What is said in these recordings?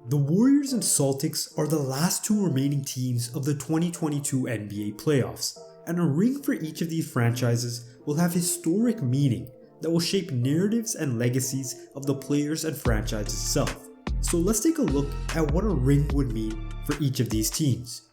The Warriors and Celtics are the last two remaining teams of the 2022 NBA playoffs, and a ring for each of these franchises will have historic meaning that will shape narratives and legacies of the players and franchise itself. So let's take a look at what a ring would mean for each of these teams.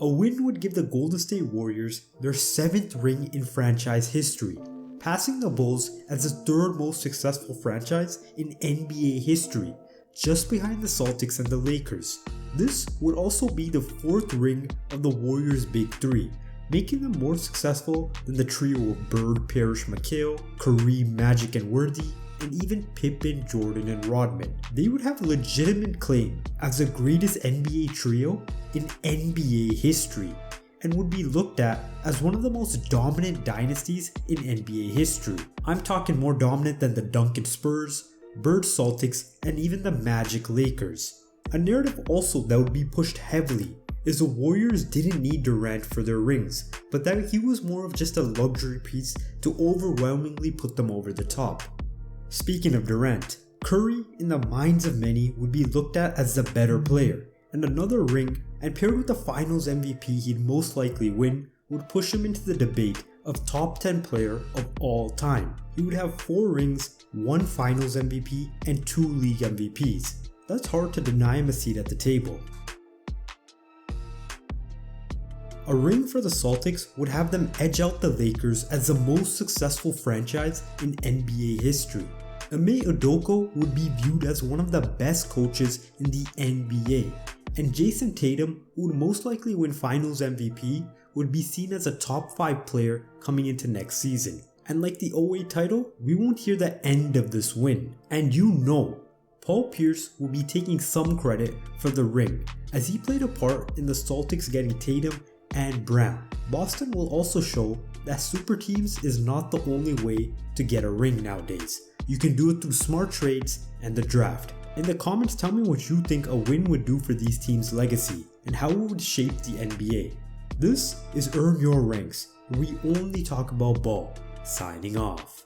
A win would give the Golden State Warriors their 7th ring in franchise history, passing the Bulls as the 3rd most successful franchise in NBA history, just behind the Celtics and the Lakers. This would also be the 4th ring of the Warriors' Big Three, making them more successful than the trio of Bird, Parrish, McHale, Kareem, Magic, and Worthy, and even Pippen, Jordan, and Rodman. They would have a legitimate claim as the greatest NBA trio in NBA history, and would be looked at as one of the most dominant dynasties in NBA history. I'm talking more dominant than the Duncan Spurs, Bird Celtics, and even the Magic Lakers. A narrative also that would be pushed heavily is the Warriors didn't need Durant for their rings, but that he was more of just a luxury piece to overwhelmingly put them over the top. Speaking of Durant, Curry in the minds of many would be looked at as the better player, and another ring, and paired with the finals MVP he'd most likely win, would push him into the debate of top 10 player of all time. He would have 4 rings, 1 finals MVP, and 2 league MVPs. That's hard to deny him a seat at the table. A ring for the Celtics would have them edge out the Lakers as the most successful franchise in NBA history. Ime Udoka would be viewed as one of the best coaches in the NBA, and Jayson Tatum, who would most likely win finals MVP, would be seen as a top 5 player coming into next season. And like the 08 title, we won't hear the end of this win. And you know, Paul Pierce will be taking some credit for the ring, as he played a part in the Celtics getting Tatum and Brown. Boston will also show that super teams is not the only way to get a ring nowadays. You can do it through smart trades and the draft. In the comments, tell me what you think a win would do for these teams' legacy and how it would shape the NBA. This is Earn Your Ranks, where we only talk about ball. Signing off.